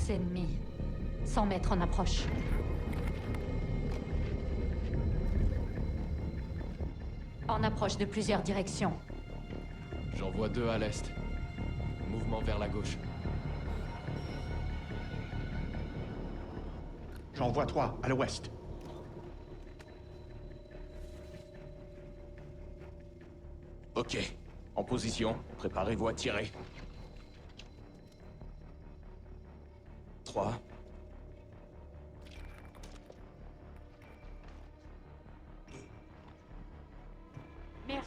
force ennemie. 100 mètres en approche. En approche de plusieurs directions. J'en vois 2 à l'est. Mouvement vers la gauche. J'en vois 3 à l'ouest. Ok. En position. Préparez-vous à tirer. 3. Merde.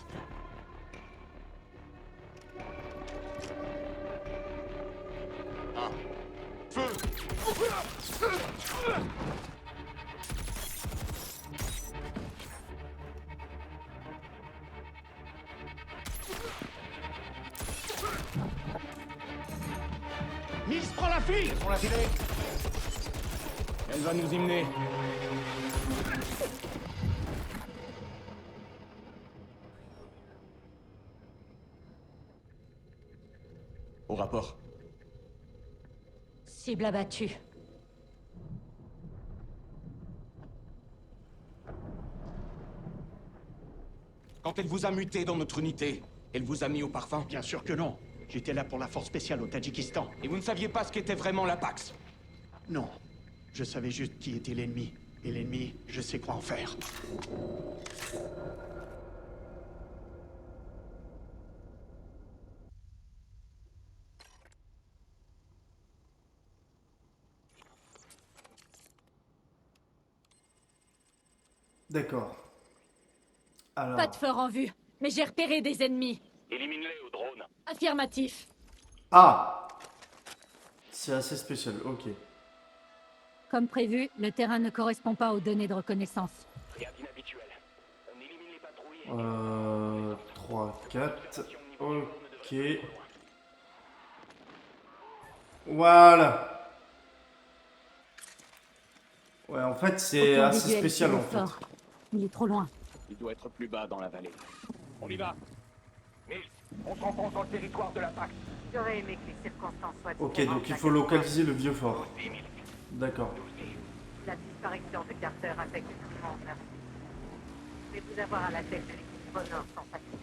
Nils, prends la file! On l'a tiré. Elle va nous y mener. Au rapport. Cible abattue. Quand elle vous a muté dans notre unité, elle vous a mis au parfum. Bien sûr que non. J'étais là pour la force spéciale au Tadjikistan. Et vous ne saviez pas ce qu'était vraiment la Pax. Non. Je savais juste qui était l'ennemi. Et l'ennemi, je sais quoi en faire. D'accord. Alors... Pas de fort en vue, mais j'ai repéré des ennemis. Élimine-les au drone. Affirmatif. Ah! C'est assez spécial, ok. Comme prévu, le terrain ne correspond pas aux données de reconnaissance. Rien d'inhabituel. On élimine les patrouilles. 3, 4... Ok... Voilà. Ouais, en fait, c'est Aucun assez visuel spécial, sur en le fait. fort. Il est trop loin. Il doit être plus bas dans la vallée. On y va. Mais on s'enfonce dans le territoire de la Pax. J'aurais aimé que les circonstances soient Ok, différentes. donc il faut localiser le vieux fort. D'accord. La disparition de Carter affecte tout le monde, merci. Mais vous avoir à la tête de l'équipe Connor sans facile.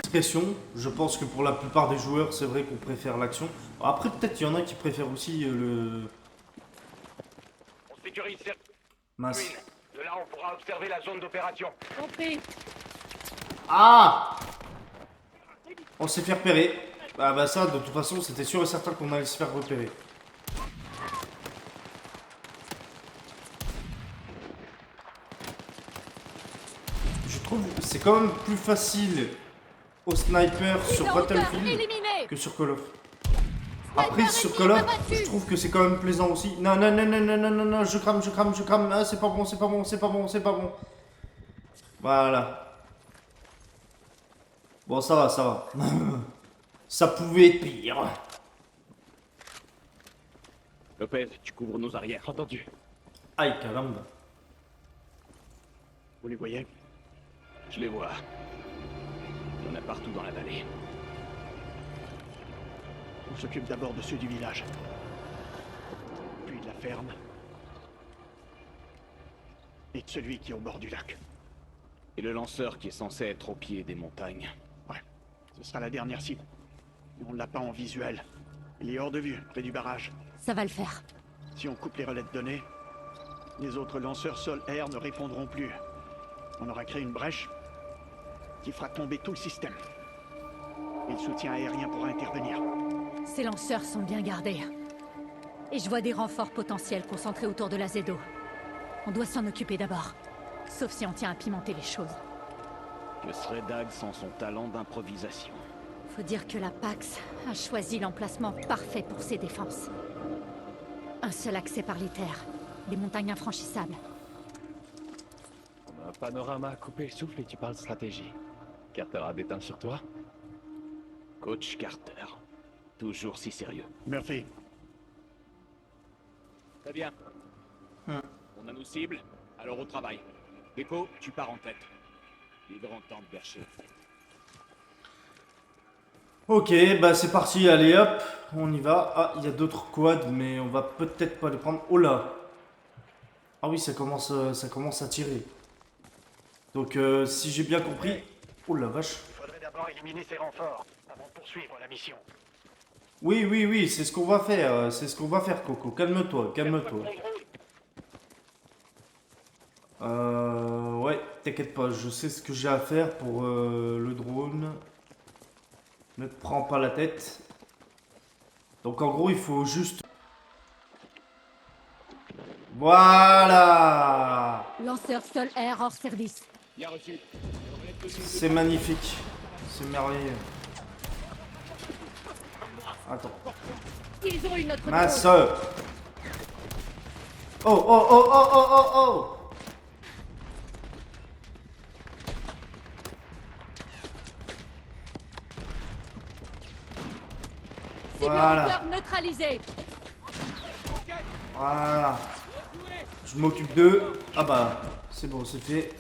Discrétion, je pense que pour la plupart des joueurs, c'est vrai qu'on préfère l'action. Après, peut-être qu'il y en a qui préfèrent aussi le... On sécurise cette Mince. ruine. De là, on pourra observer la zone d'opération. Compris. Ah! On s'est fait repérer. Ah bah ça, de toute façon, c'était sûr et certain qu'on allait se faire repérer. Je trouve que c'est quand même plus facile au sniper sur Battlefield Éliminé. que sur Call of. Après, sur Call of, je trouve que c'est quand même plaisant aussi. Non, non, non, non, non, non, non, non, je crame, je crame, je crame. Ah, c'est pas bon, c'est pas bon, c'est pas bon, c'est pas bon. Voilà. Bon, ça va, ça va. Ça pouvait être pire. Lopez, tu couvres nos arrières. Entendu. Aïe, caramba. Vous les voyez? Je les vois. Il y en a partout dans la vallée. On s'occupe d'abord de ceux du village. Puis de la ferme. Et de celui qui est au bord du lac. Et le lanceur qui est censé être au pied des montagnes. Ouais, ce sera la dernière cible. Mais on ne l'a pas en visuel. Il est hors de vue, près du barrage. Ça va le faire. Si on coupe les relais de données, les autres lanceurs sol-air ne répondront plus. On aura créé une brèche qui fera tomber tout le système. Et le soutien aérien pourra intervenir. Ces lanceurs sont bien gardés. Et je vois des renforts potentiels concentrés autour de la Zedo. On doit s'en occuper d'abord. Sauf si on tient à pimenter les choses. Que serait Dag sans son talent d'improvisation? Faut dire que la Pax a choisi l'emplacement parfait pour ses défenses. Un seul accès par les terres. Des montagnes infranchissables. On a un panorama à couper le souffle et tu parles stratégie. Carter a déteint sur toi? Coach Carter. Toujours si sérieux. Murphy, Très bien. On a nos cibles, alors au travail. Echo, tu pars en tête. Il est grand temps de bercher. Ok, bah c'est parti, allez hop, on y va. Ah, il y a d'autres quads, mais on va peut-être pas les prendre. Oh là! Ah oui, ça commence à tirer. Donc si j'ai bien compris... Oh la vache. Il faudrait d'abord éliminer ces renforts avant de poursuivre la mission. Oui, oui, oui, c'est ce qu'on va faire, c'est ce qu'on va faire, Coco. Calme-toi, calme-toi. Ouais, t'inquiète pas, je sais ce que j'ai à faire pour le drone. Ne te prends pas la tête. Donc en gros, il faut juste... Voilà! Lanceur sol-air hors service. Bien reçu. C'est magnifique. C'est merveilleux. Attends. Ils ont eu notre Ma drone. soeur. Oh, oh, oh, oh, oh, oh, oh. Cible Voilà. hauteur neutralisée. Voilà. Je m'occupe d'eux. Ah bah, c'est bon, c'est fait.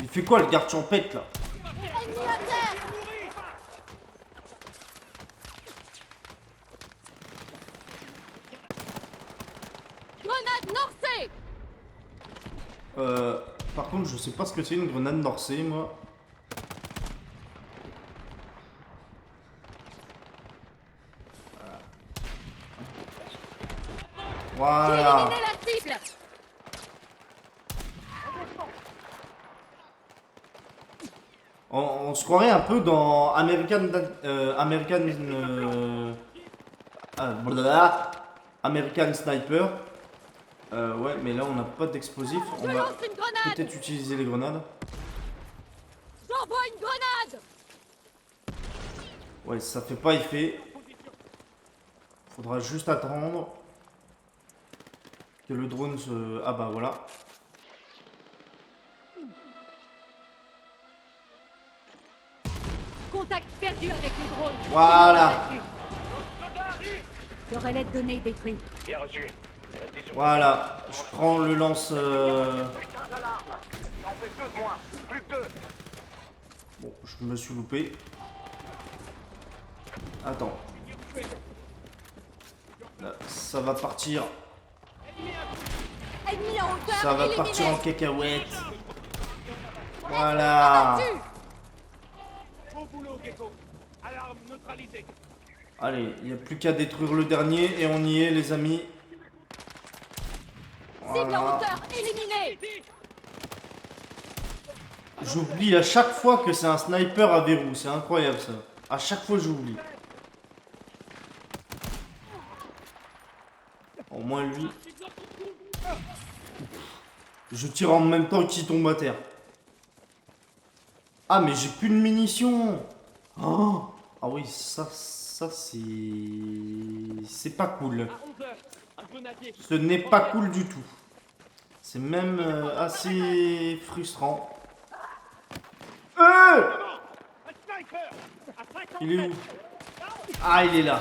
Il fait quoi le garde champêtre là? Ennemi à terre. Grenade lancée. Par contre, je sais pas ce que c'est une grenade norsée, moi. J'ai Voilà. éliminé la cible. On se croirait un peu dans blablabla, American Sniper. Ouais, mais là on n'a pas d'explosifs. Je On va lance une grenade. peut-être utiliser les grenades. J'envoie une grenade. Ouais, ça fait pas effet. Faudra juste attendre que le drone se... Ah bah voilà. Contact perdu avec le drone. Voilà. Le relais de données détruit. Bien reçu. Voilà. Je prends le lance... Putain d'alarme. On fait deux de moins. Plus que deux. Bon, je me suis loupé. Attends. Là, ça va partir. Ennemi en hauteur. Ça va éliminé. partir en cacahuète. Voilà. Abattu. Bon boulot, Gecko. Alarme neutralisée. Allez, il n'y a plus qu'à détruire le dernier et on y est, les amis. Cible en Voilà. hauteur éliminée. J'oublie à chaque fois que c'est un sniper à verrou. C'est incroyable ça. À chaque fois, j'oublie. Au moins lui. Je tire en même temps qu'il tombe à terre. Ah, mais j'ai plus de munitions. Oh. Ah oui, ça c'est pas cool. À 11h, un grenadier. Ce n'est pas cool du tout. C'est même assez frustrant. Un sniper. À 50 Il est où? mètres. Ah, il est là.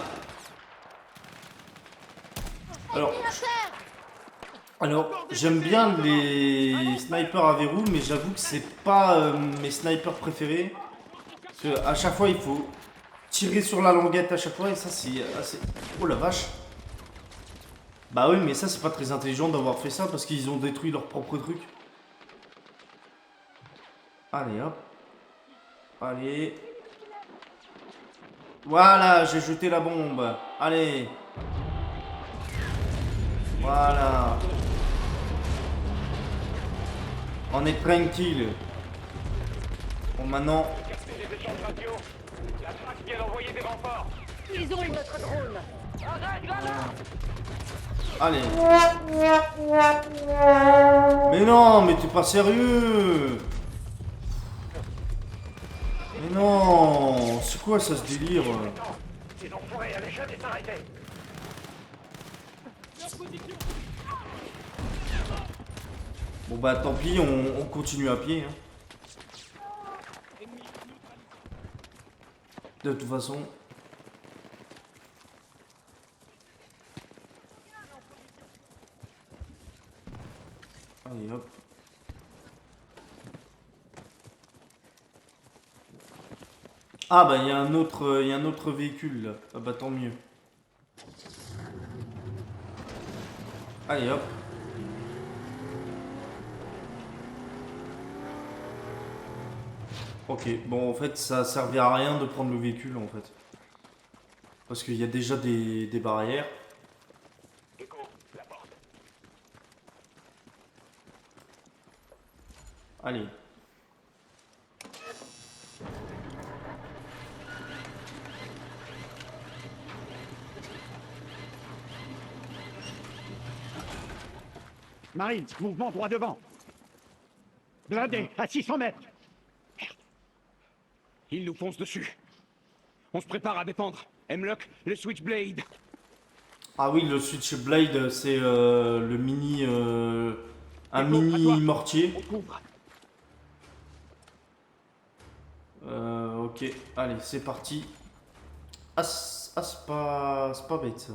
Alors, j'aime bien les snipers à verrou, mais j'avoue que c'est pas mes snipers préférés. Parce que à chaque fois, il faut tirer sur la languette à chaque fois, et ça, c'est assez... Oh la vache. Bah oui, mais ça, c'est pas très intelligent d'avoir fait ça, parce qu'ils ont détruit leur propre truc. Allez, hop. Allez. Voilà, j'ai jeté la bombe. Allez. Voilà. On est tranquille. Bon, maintenant... Captez les échanges radio. La traque vient d'envoyer des renforts. Ils ont eu notre drone. Arrête là. Allez. Mais non, mais t'es pas sérieux. Mais non, c'est quoi ça, ce délire? Ces enfoirés allaient jamais s'arrêter. Bon bah tant pis, on continue à pied. Hein. De toute façon... Allez hop. Ah bah il y a un autre véhicule là. Ah bah tant mieux. Allez hop. Ok, bon en fait ça servait à rien de prendre le véhicule en fait. Parce qu'il y a déjà des barrières. Gecko, la porte. Allez. Marines, mouvement droit devant. Blindé, à 600 mètres. Il nous fonce dessus. On se prépare à défendre. Hemlock, le Switchblade. Ah oui, le Switchblade, c'est le mini... un Gecko, à mini toi. mortier. On couvre. Ok, allez, c'est parti. C'est pas bête ça.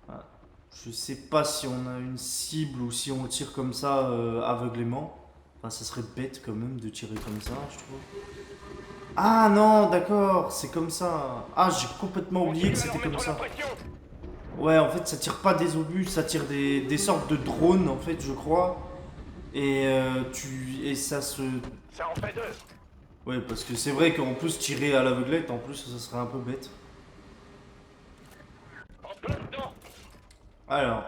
Ah, je sais pas si on a une cible ou si on tire comme ça aveuglément. Enfin, ça serait bête quand même de tirer comme ça, je trouve. Ah non, d'accord, c'est comme ça. Ah, j'ai complètement oublié que c'était comme ça. Ouais, en fait, ça tire pas des obus, ça tire des sortes de drones, en fait, je crois. Et ça se... Ça en fait 2. Ouais, parce que c'est vrai qu'en plus, tirer à l'aveuglette, en plus, ça serait un peu bête. En plein dedans. Alors,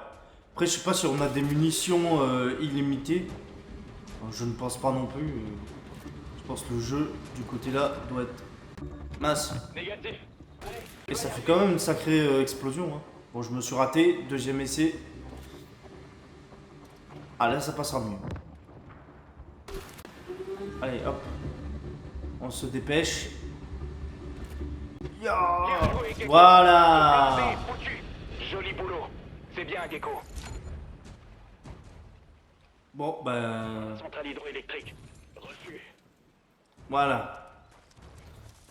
après, je sais pas si on a des munitions illimitées. Enfin, je ne pense pas non plus. Je pense que le jeu, du côté là, doit être mince. Négatif. Et ça fait quand même une sacrée explosion. Hein. Bon, je me suis raté. Deuxième essai. Ah, là, ça passera mieux. Allez, hop. On se dépêche. Ya Bien joué, Gecko. Voilà. Blindé, foutu. Joli boulot. C'est bien, Gecko. Bon, ben... Centrale hydroélectrique. Reçu. Voilà.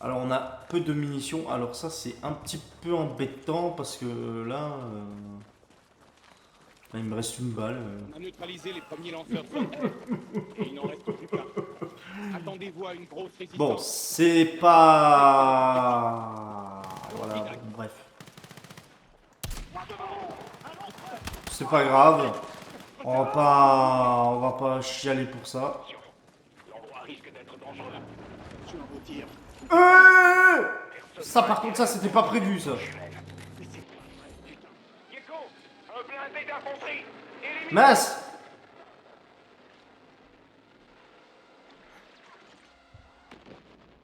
Alors, on a peu de munitions. Alors ça, c'est un petit peu embêtant parce que là... il me reste une balle. On a neutralisé les premiers lanceurs sol. Et il n'en reste plus qu'un. Attendez-vous à une grosse résistance. Bon, c'est pas... Voilà, bref. C'est pas grave. On va pas chialer pour ça. L'endroit risque d'être dangereux. Sur vos tirs. Ça, par contre, ça, c'était pas prévu, ça. Gecko, un blindé d'infanterie. Élimine. Mince!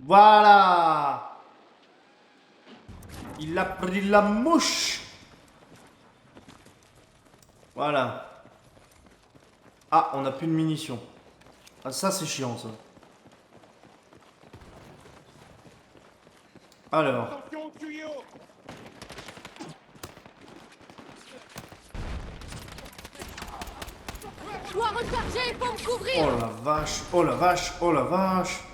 Voilà! Il a pris la mouche! Voilà. Ah, on a plus de munitions. Ah, ça, c'est chiant, ça. Alors. Attention au tuyau. Je dois recharger pour me couvrir. Oh la vache, oh la vache, oh la vache.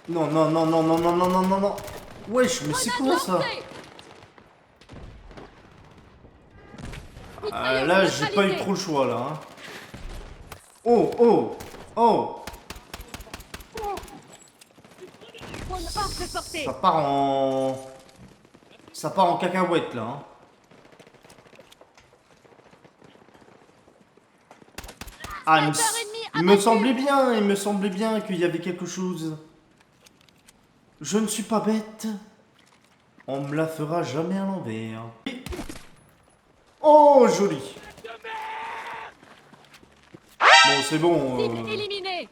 Non, non, non, non, non, non, non, non, non, non. Wesh, mais c'est quoi ça? Là, j'ai pas eu trop le choix, là. Hein. Oh, oh, oh. Ça part en... Ça part en cacahuète, là. Hein. Ah, il me semblait bien qu'il y avait quelque chose. Je ne suis pas bête. On me la fera jamais à l'envers. Oh, joli. Bon, c'est bon. Éliminé.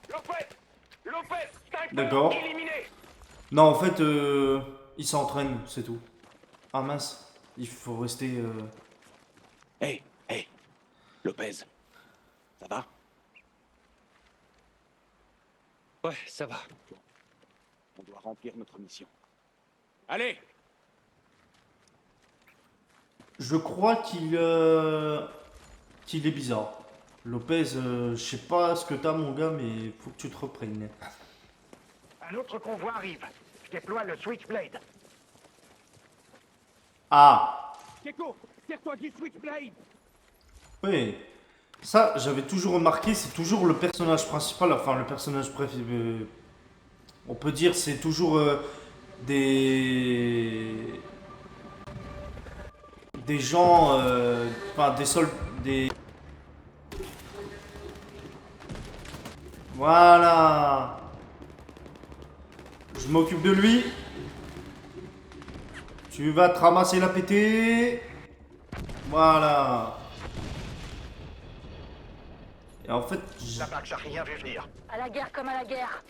Lopez. Lopez. Sniper. D'accord. Éliminé. Non, en fait, il s'entraîne, c'est tout. Ah mince, il faut rester... Hey, hey. Lopez. Ça va? Ouais, ça va. On doit remplir notre mission. Allez! Je crois qu'il est bizarre. Lopez, je sais pas ce que t'as, mon gars, mais faut que tu te reprennes. Un autre convoi arrive. Je déploie le Switchblade. Ah, Gecko, tire-toi du Switchblade! oui. Ça, j'avais toujours remarqué, c'est toujours le personnage principal, enfin le personnage on peut dire c'est toujours des gens, enfin des soldats, des... Voilà. Je m'occupe de lui. Tu vas te ramasser la pétée. Voilà. Et en fait, La PAX a rien vu venir. À la guerre comme à la guerre.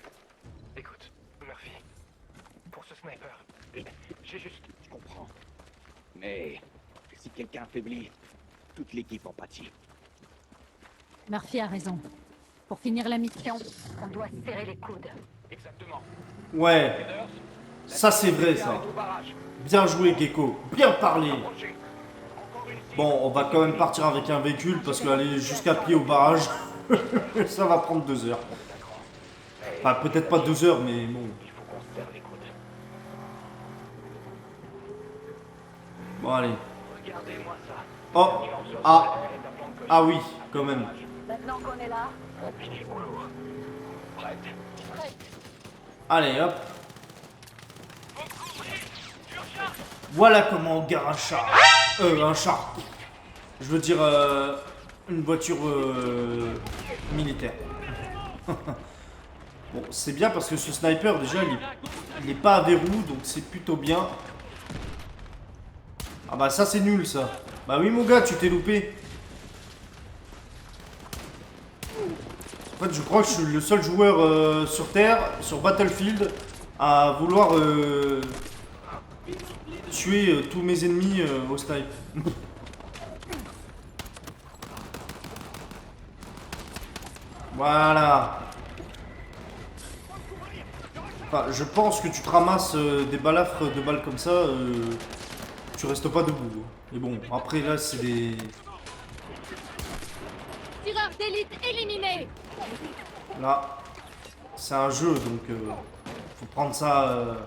Écoute, Murphy, pour ce sniper, j'ai juste... Je comprends. Mais si quelqu'un affaiblit, toute l'équipe en pâtit. Murphy a raison. Pour finir la mission, On doit serrer les coudes. Exactement. ouais, ça c'est vrai ça. Au barrage. Bien joué Gecko, bien parlé. Approchez. Encore une cible. Bon, on va quand même partir avec un véhicule parce qu'aller jusqu'à pied au barrage, ça va prendre 2 heures. Enfin, peut-être pas 2 heures, mais bon. Il faut qu'on se serre les coudes. Bon, allez. Regardez-moi ça. Oh, ah, Elle est à plan de coche. ah oui, quand même. Maintenant qu'on est là, On pique le boulot. Prête. Allez, hop. Voilà comment on gare un char. Un char. Je veux dire, une voiture militaire. Bon, c'est bien parce que ce sniper, déjà, il est pas à verrou, donc c'est plutôt bien. Ah bah ça, c'est nul, ça. Bah oui, mon gars, tu t'es loupé. En fait, je crois que je suis le seul joueur sur Terre, sur Battlefield, à vouloir tuer tous mes ennemis au snipe. Voilà. Enfin, je pense que tu te ramasses des balafres de balles comme ça, tu restes pas debout. Mais bon, après là, c'est des... tireur d'élite éliminé. Là, c'est un jeu, donc faut prendre ça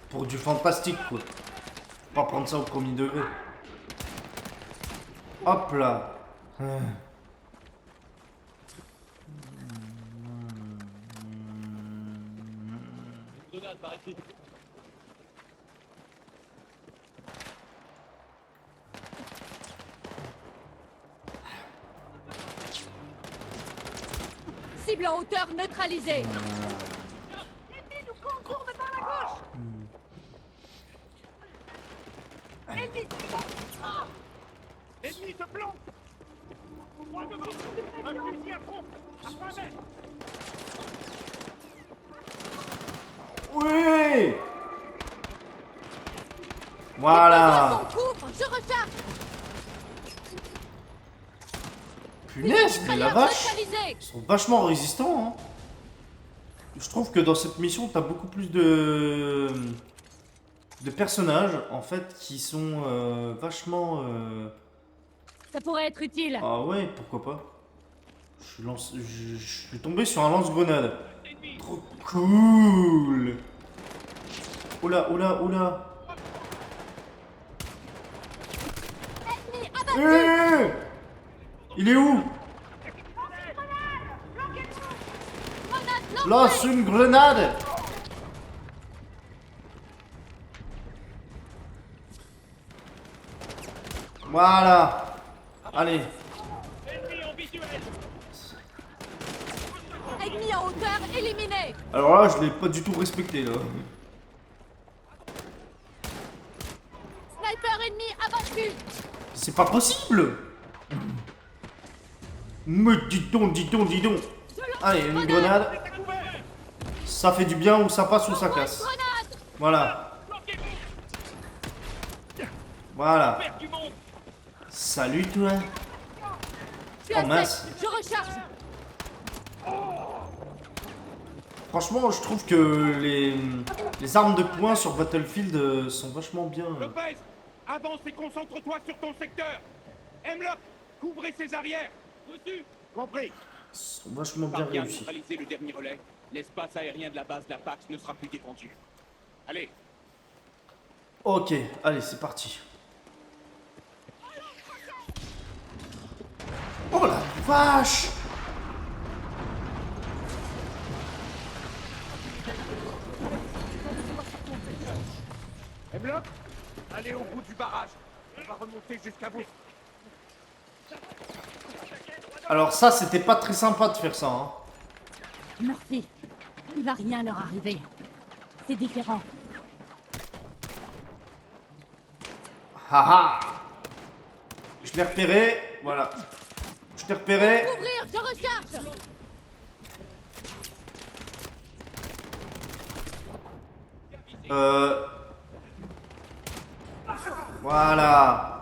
pour du fantastique, quoi. Faut pas prendre ça au premier degré. Hop là. Grenade par ici. Cible en hauteur neutralisée. Ennemi se plante. Droit devant. Un fusil à fond. À 3 mètres. Oui. Voilà. Son couvre, je recharge. Punaise, mais la Mitrailleur vache. neutralisé. Ils sont vachement résistants, hein. Je trouve que dans cette mission, t'as beaucoup plus de personnages, en fait, qui sont vachement... Ça pourrait être utile. Ah ouais, pourquoi pas. Je suis tombé sur un lance-grenade. Trop cool. Oula, oula, oula. Il est où? Lance une grenade. Voilà. Allez. Ennemi en visuel. Ennemi en hauteur éliminé. Alors là, je l'ai pas du tout respecté, là. Sniper ennemi abattu. C'est pas possible. Mais dis donc, dis donc, dis donc. Allez, une grenade. Ça fait du bien ou ça passe ou ça casse. Grenade. Voilà. Voilà. Père du monde. Salut, toi. Tu Oh, as mince. fait. Je recharge. Franchement, je trouve que les armes de poing sur Battlefield sont vachement bien. Lopez, avance et concentre-toi sur ton secteur. Hemlock, couvrez ses arrières. Reçu. Compris. Sont vachement bien Parviens à réussis. neutraliser le dernier relais. L'espace aérien de la base de la PAX ne sera plus défendu. Allez, Ok, allez, c'est parti. Oh la vache! Hemlock, allez au bout du barrage. On va remonter jusqu'à vous. Alors ça, c'était pas très sympa de faire ça, hein. Murphy, il va rien leur arriver. C'est différent. Haha! Je l'ai repéré, voilà. Je t'ai repéré. Ouvrir, je recharge. Voilà.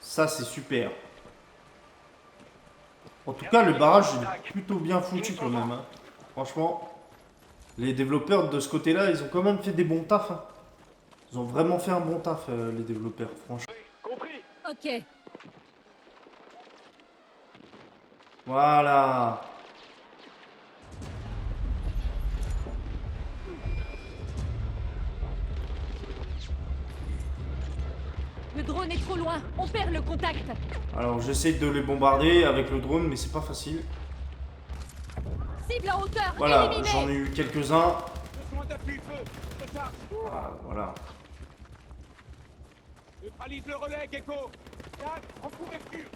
Ça, c'est super. En tout cas, le barrage est plutôt bien foutu quand même, hein. Franchement, les développeurs de ce côté-là, ils ont quand même fait des bons tafs, hein. Ils ont vraiment fait un bon taf, les développeurs, franchement. Compris. Ok. Voilà. Le drone est trop loin. On perd le contact. Alors, j'essaie de les bombarder avec le drone, mais c'est pas facile. Cible en hauteur. Voilà, Éliminé. j'en ai eu quelques-uns. Besoin d'appui-feu. Je charge. Voilà. Neutralise le relais, Gecko. Yann, en couverture.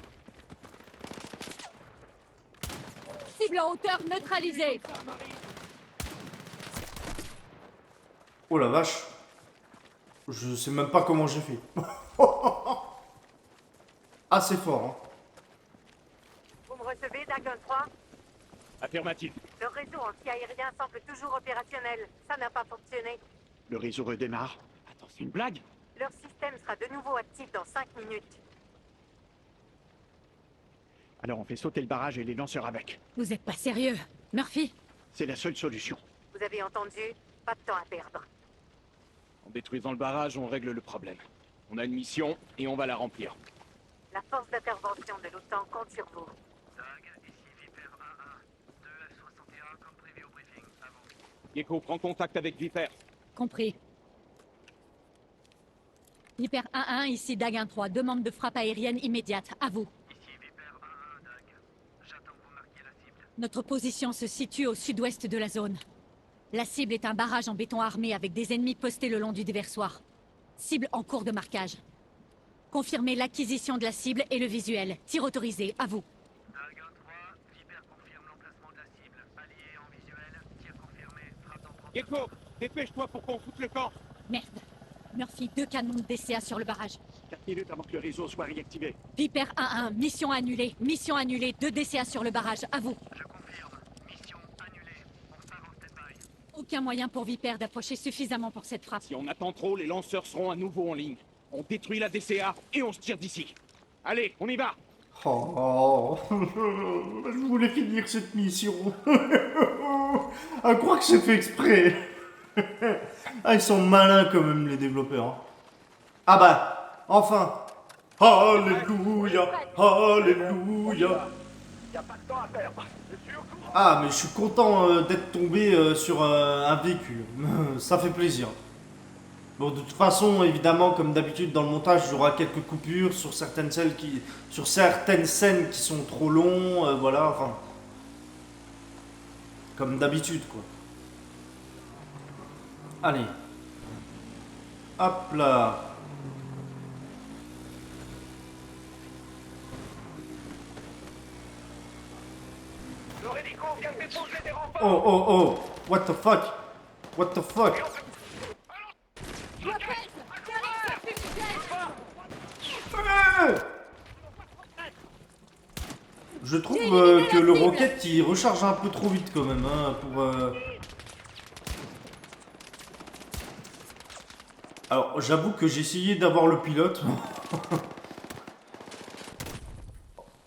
Cible en hauteur neutralisée. Oh la vache. Je sais même pas comment j'ai fait. Assez fort, hein. Vous me recevez, Dagon 3? Affirmatif. Le réseau anti-aérien semble toujours opérationnel. Ça n'a pas fonctionné. Le réseau redémarre. Attends, c'est une blague? Leur système sera de nouveau actif dans 5 minutes. Alors on fait sauter le barrage et les lanceurs avec. Vous êtes pas sérieux. Murphy, C'est la seule solution. Vous avez entendu? Pas de temps à perdre. En détruisant le barrage, on règle le problème. On a une mission et on va la remplir. La force d'intervention de l'OTAN compte sur vous. Gecko, prends contact avec Viper. compris. Viper 1-1, ici Daguin 3. Demande de frappe aérienne immédiate. À vous. Notre position se situe au sud-ouest de la zone. La cible est un barrage en béton armé avec des ennemis postés le long du déversoir. Cible en cours de marquage. Confirmez l'acquisition de la cible et le visuel. Tir autorisé, à vous. Gecko, dépêche-toi pour qu'on foute le camp. Merde. Murphy, 2 canons de DCA sur le barrage. 4 minutes avant que le réseau soit réactivé. Viper 1-1, mission annulée. Mission annulée, 2 DCA sur le barrage, à vous. Aucun moyen pour Viper d'approcher suffisamment pour cette frappe. Si on attend trop, les lanceurs seront à nouveau en ligne. On détruit la DCA et on se tire d'ici. Allez, on y va. Oh, je voulais finir cette mission. À croire que c'est fait exprès. Ah, ils sont malins quand même, les développeurs, hein. Ah bah, enfin. Alléluia, alléluia. Y a pas de temps à perdre. Je suis au courant. Ah, mais je suis content d'être tombé sur un véhicule. Ça fait plaisir. Bon, de toute façon, évidemment, comme d'habitude dans le montage, il y aura quelques coupures sur certaines scènes qui sont trop longs, voilà, enfin. Comme d'habitude, quoi. Allez. Hop là. Le Rédico vient de déposer des renforts. Oh, oh, oh. What the fuck? What the fuck? Je trouve que le roquette il recharge un peu trop vite quand même, hein, pour... Alors j'avoue que j'ai essayé d'avoir le pilote.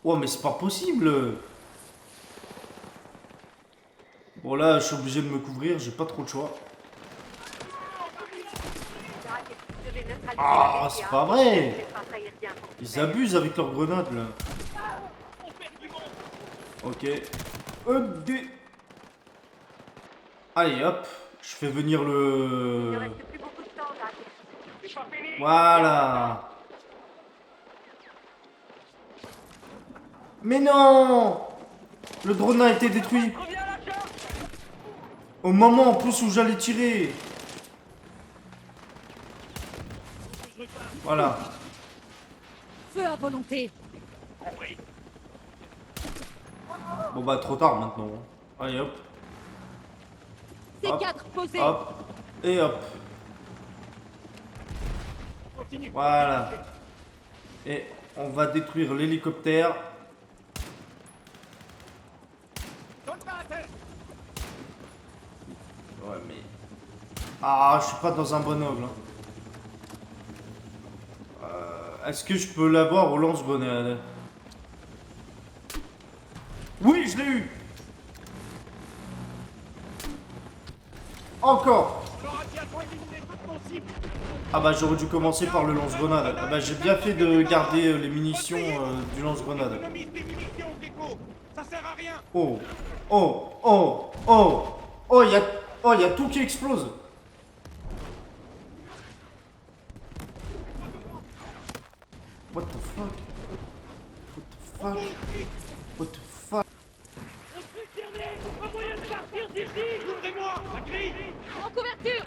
Oh mais c'est pas possible. Bon là je suis obligé de me couvrir, j'ai pas trop de choix. Ah c'est pas vrai. Ils abusent avec leurs grenades là. Ok. Allez hop, je fais venir Il ne le... reste plus beaucoup de temps, C'est pas fini. Voilà. Mais non! Le drone a été détruit. Reviens à la charge. Au moment en plus où j'allais tirer. Voilà. Feu à volonté. Compris. Bon bah trop tard maintenant. Allez hop, Hop. C4 posé. hop, et hop. Continue. Voilà. Et on va détruire l'hélicoptère. Donne pas la tête. Ouais mais... Ah, je suis pas dans un bon angle. Hein. Est-ce que je peux l'avoir au lance-grenade? Oui, je l'ai eu. Encore. Le radiateur éliminé toute mon cible. Ah bah j'aurais dû commencer par le lance-grenade. Ah bah j'ai bien fait de garder les munitions du lance-grenade. Économise tes munitions, Gecko. Ça sert à rien. Oh, oh, oh, oh, oh, y a tout qui explose. What the fuck? What the fuck? What the fuck? Ouvrez-moi, la grille. En couverture.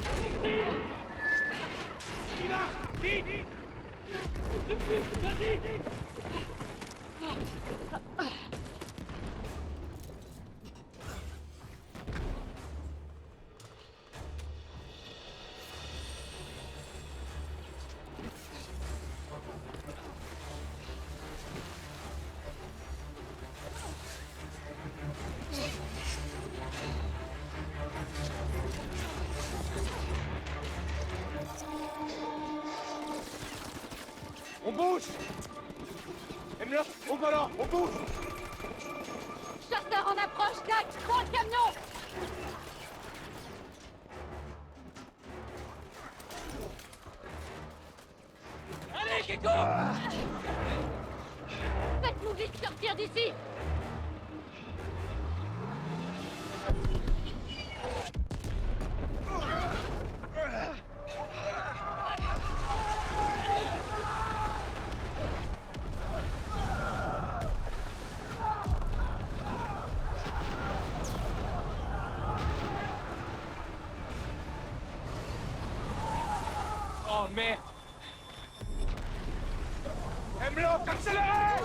Il a, vite. On bouge. Hemlock, au volant, on bouge. Charter en approche, Jack. Prends le camion. Allez, Gecko. Faites-nous vite sortir d'ici. Oh merde. Hemlock, accélérez.